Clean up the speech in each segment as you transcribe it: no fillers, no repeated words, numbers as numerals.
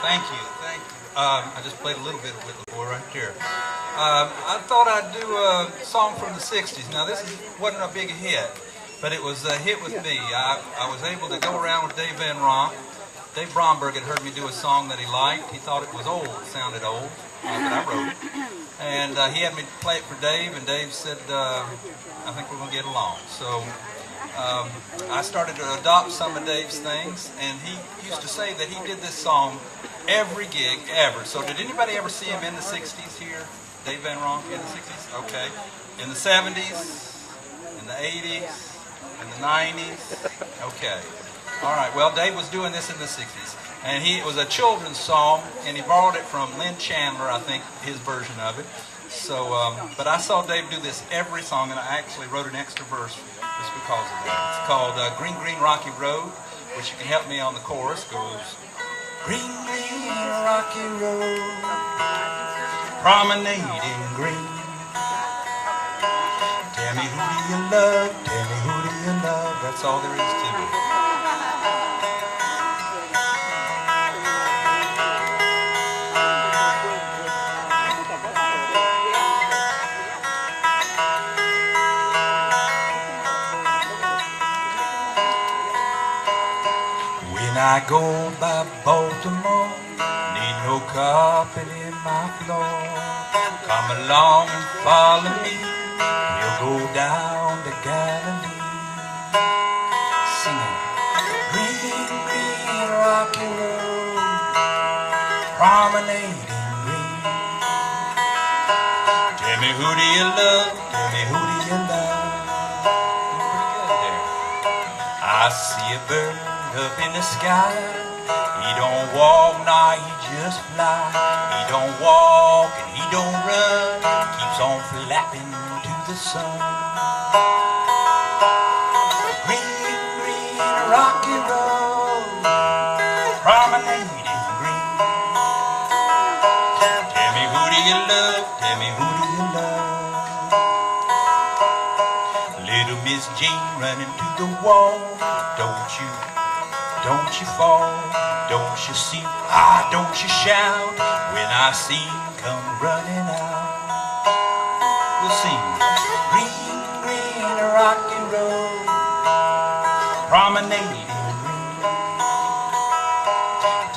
Thank you, thank you. I just played a little bit of Whittle Boy right there. I thought I'd do a song from the 60s. Now, wasn't a big hit, but it was a hit with me. I was able to go around with Dave Van Ronk. Dave Bromberg had heard me do a song that he liked. He thought it was old, it sounded old, but I wrote it. And he had me play it for Dave, and Dave said, I think we're going to get along. So I started to adopt some of Dave's things, and he used to say that he did this song every gig ever. So did anybody ever see him in the 60s here? Dave Van Ronk in the 60s? Okay. In the 70s? In the 80s? In the 90s? Okay. All right. Well, Dave was doing this in the 60s. And it was a children's song, and he borrowed it from Lynn Chandler, I think, his version of it. So, but I saw Dave do this every song, and I actually wrote an extra verse just because of that. It's called Green, Green, Rocky Road, which you can help me on the chorus. Goes, Green, Green, Rocky Road, promenading green. Tell me who do you love, tell me who do you love, that's all there is to it. When I go by Baltimore, need no carpet in my floor. Come along and follow me, we'll go down to Galilee. Singing, green, green, rocky road, promenading green. Tell me who do you love, tell me who do you love. Pretty good there. I see a bird up in the sky. He don't walk, nah, he just fly. He don't walk and he don't run. He keeps on flapping to the sun. Green, green, rocky road, promenading green. Tell me who do you love, tell me who do you love. Little Miss Jean running to the wall. Don't you fall, don't you see, don't you shout when I see him come running out. We'll sing, green, green, rocky road, promenading green.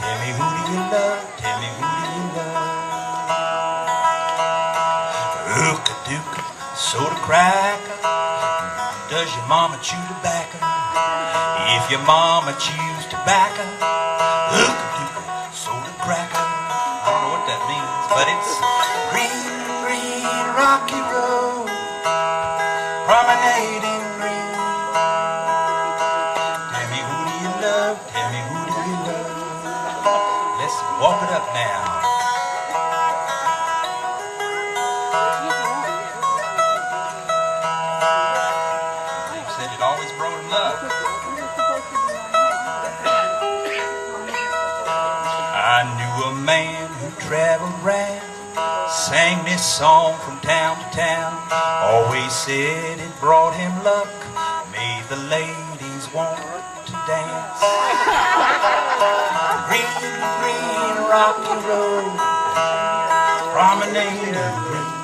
Tell me who do you love, tell me who do you love. Hook-a-dook, soda cracker, does your mama chew tobacco? If your mama chews tobacco, hook-a-dook, soda cracker. I don't know what that means, but it's green, green, rocky road, promenading green. Tell me who do you love, tell me who do you love. Let's walk it up now. Dave said it always brought him love. I knew a man who traveled round, sang this song from town to town. Always said it brought him luck, made the ladies want to dance. Green, green, rocky road, promenading green.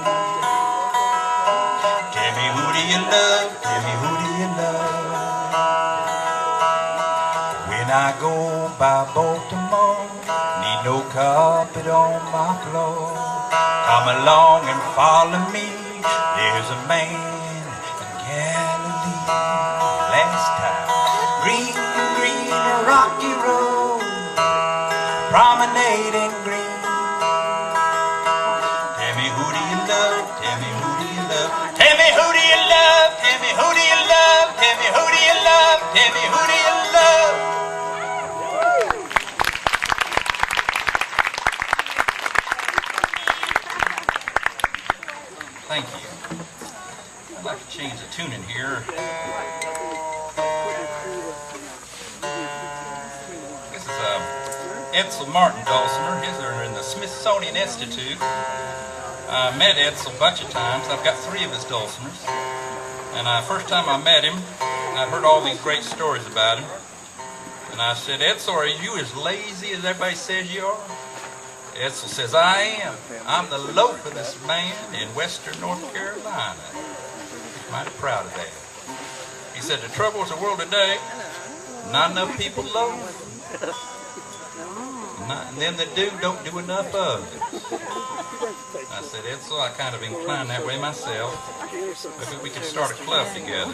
Tell me who do you love, tell me who do you love. When I go by Baltimore, need no carpet on my floor. Come along and follow me, there's a man in Galilee. Last time, green, green, rocky road, promenading green. Tell me who do you love, tell me who do you love. Tell me who do you love, tell me who do you love. Tell me who do you love, tell me who do you love. Thank you. I'd like to change the tune in here. This is Edsel Martin dulcimer. His are in the Smithsonian Institute. I met Edsel a bunch of times. I've got 3 of his dulcimers. And first time I met him, I heard all these great stories about him. And I said, Edsel, are you as lazy as everybody says you are? Edsel says, I am. I'm the loafingest man in western North Carolina. He's mighty proud of that. He said, the trouble with the world today, not enough people loaf. And them that do, don't do enough of it. I said, Edsel, I kind of incline that way myself. Maybe we could start a club together.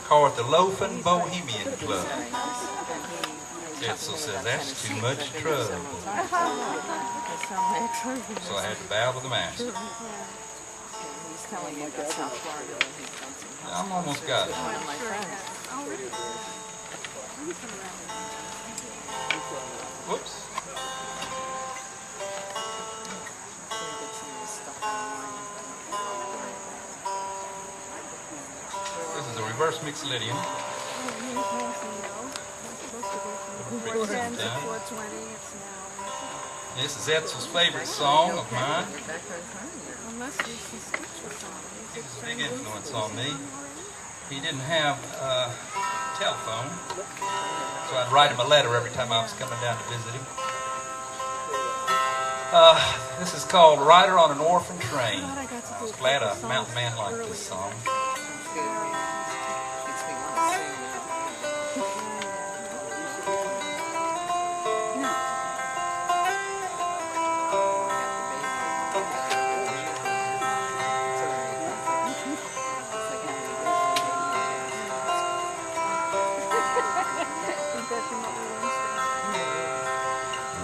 Call it the Loafing Bohemian Club. Edsel says, that's too much trouble. So I had to bow to the master. I'm almost got it. Whoops. This is a reverse mixolydian. This is Edsel's favorite song of mine. He was a big influence on me. He didn't have a telephone, so I'd write him a letter every time I was coming down to visit him. This is called Rider on an Orphan Train. I was glad a mountain man liked this song.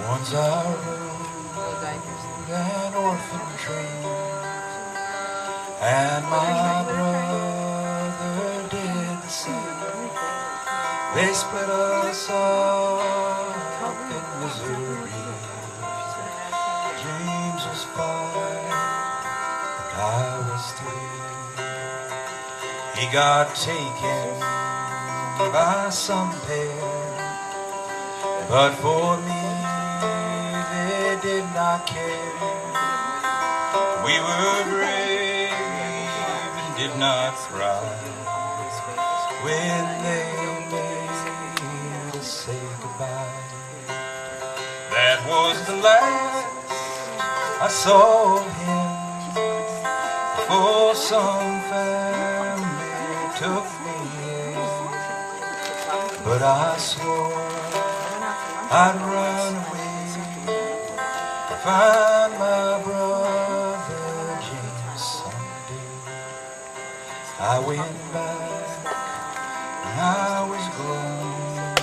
Once I rode an orphan train, and my brother did the same. They split us up in Missouri. James was 5, and I was 3. He got taken by some pair, but for me they did not care. We were brave and did not cry when they made us say goodbye. That was the last I saw of him before some family took me in. But I swore I'd run away to find my brother James someday. I went back when I was grown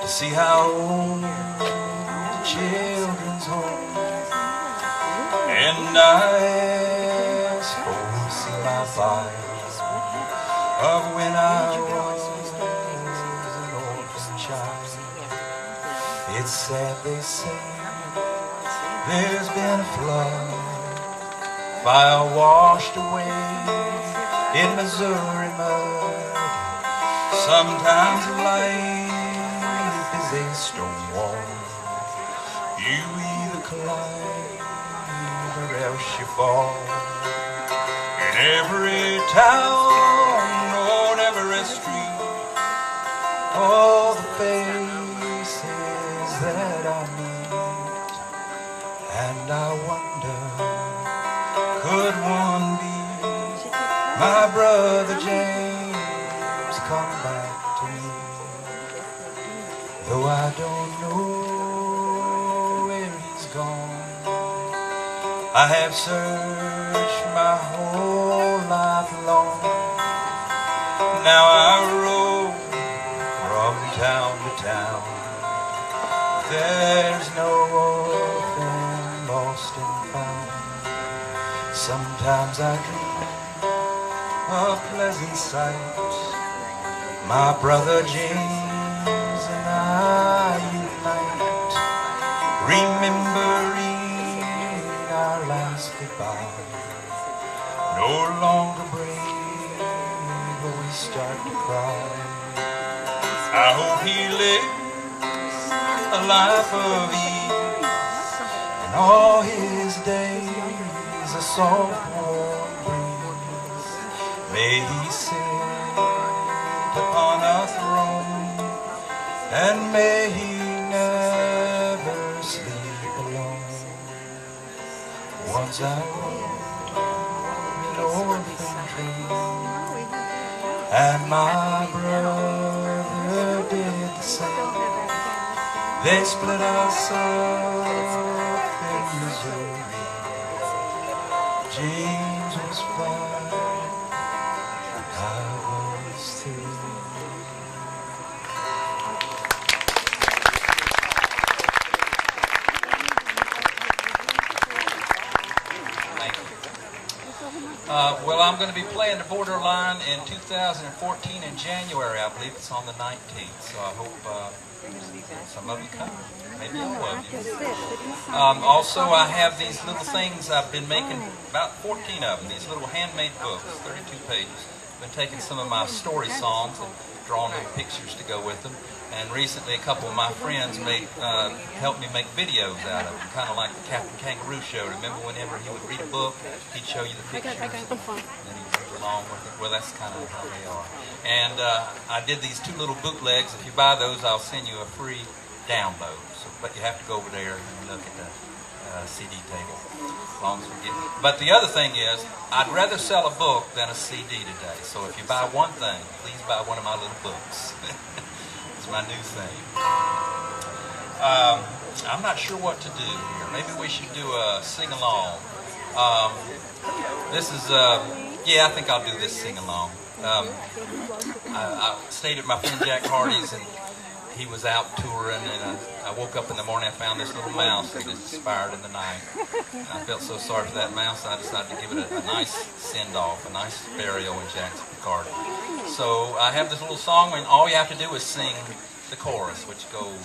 to see how old the children's home, and I asked for to see my file of when I was an orphan child. It's sad they say there's been a flood, fire washed away in Missouri mud. Sometimes life is a stone wall. You either climb or else you fall. In every town, on every street, all the faces that I meet, and I wonder, could one be my brother James come back to me? Though I don't know where he's gone, I have searched my whole life long. Now I roam from town to town. There's no orphan lost and found. Sometimes I dream of pleasant sights, my brother James and I unite, remembering our last goodbye. No longer brave, but we start to cry. I hope he lives a life of ease, and all his days a soft warm breeze. May he sit upon a throne and may he never sleep alone. Once I rode an orphan train, and my brother did the same. They split us up in Missouri. James was 5, I was 3. Thank you. Well, I'm going to be playing the Borderline in 2014 in January. I believe it's on the 19th, so I hope some of you come. Maybe all of you. Also, I have these little things I've been making, about 14 of them, these little handmade books, 32 pages. I've been taking some of my story songs and drawing little pictures to go with them. And recently, a couple of my friends helped me make videos out of them, kind of like the Captain Kangaroo show. Remember whenever he would read a book, he'd show you the pictures, and then he'd read along with it. Well, that's kind of how they are. And I did these 2 little bootlegs. If you buy those, I'll send you a free download. But you have to go over there and look at the CD table, as long as we get it. But the other thing is, I'd rather sell a book than a CD today. So if you buy one thing, please buy one of my little books. It's my new thing. I'm not sure what to do here. Maybe we should do a sing-along. This is, yeah, I think I'll do this sing-along. I stayed at my friend Jack Hardy's, and he was out touring, and I woke up in the morning, I found this little mouse that had expired in the night. And I felt so sorry for that mouse, I decided to give it a nice send-off, a nice burial in Jack's garden. So I have this little song, and all you have to do is sing the chorus, which goes,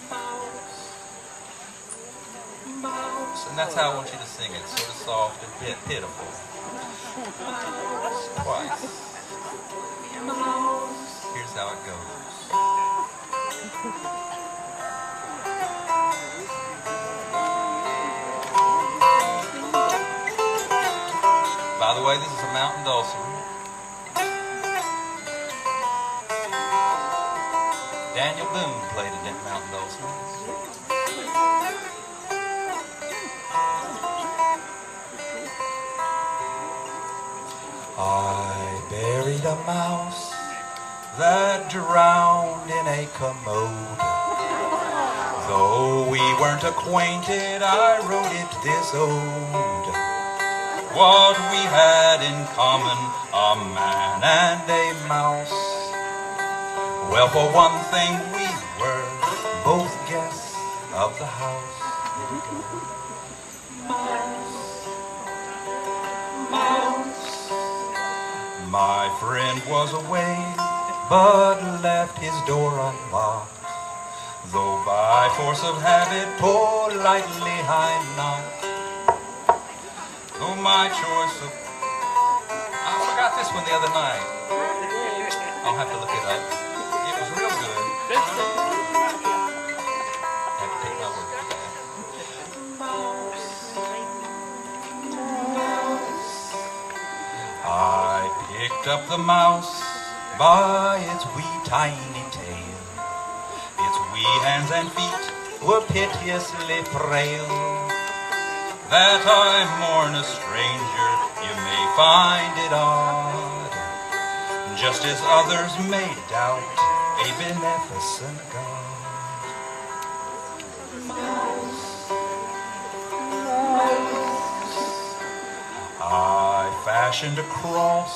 mouse, mouse, and that's how I want you to sing it, sort of soft and pitiful. Twice. Here's how it goes. By the way, this is a mountain dulcimer. Daniel Boone played it in mountain dulcimer. I buried a mouse that drowned in a commode. Though we weren't acquainted, I wrote it this ode. What we had in common, a man and a mouse. Well, for one thing, we were both guests of the house. Mouse, mouse. My friend was away, but left his door unlocked. Though by force of habit, politely I knocked. Though my choice of... I forgot this one the other night. I'll have to look it up. It was real good. I have to take my word for that. Mouse, mouse. I picked up the mouse by its wee tiny tail. Its wee hands and feet were piteously frail. That I mourn a stranger, you may find it odd, just as others may doubt a beneficent God. Mouse, mouse. I fashioned a cross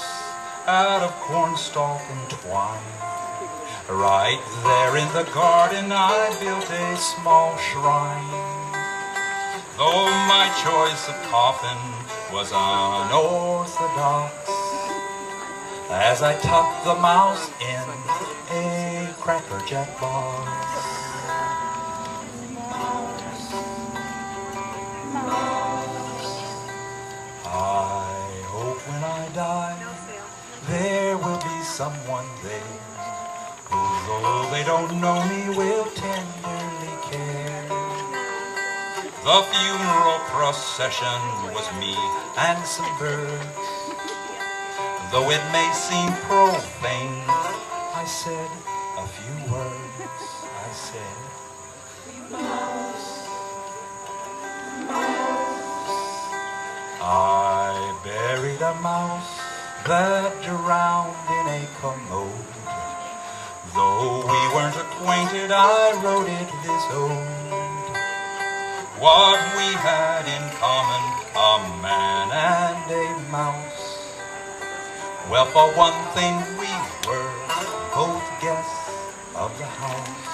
out of cornstalk and twine. Right there in the garden I built a small shrine. Though my choice of coffin was unorthodox, as I tucked the mouse in a Cracker Jack box. Mouse, mouse. I hope when I die there will be someone there who, though they don't know me, will tenderly care. The funeral procession was me and some birds. Though it may seem profane, I said a few words. a mouse that drowned in a commode. Though we weren't acquainted, I wrote it this ode. What we had in common, a man and a mouse. Well, for one thing, we were both guests of the house.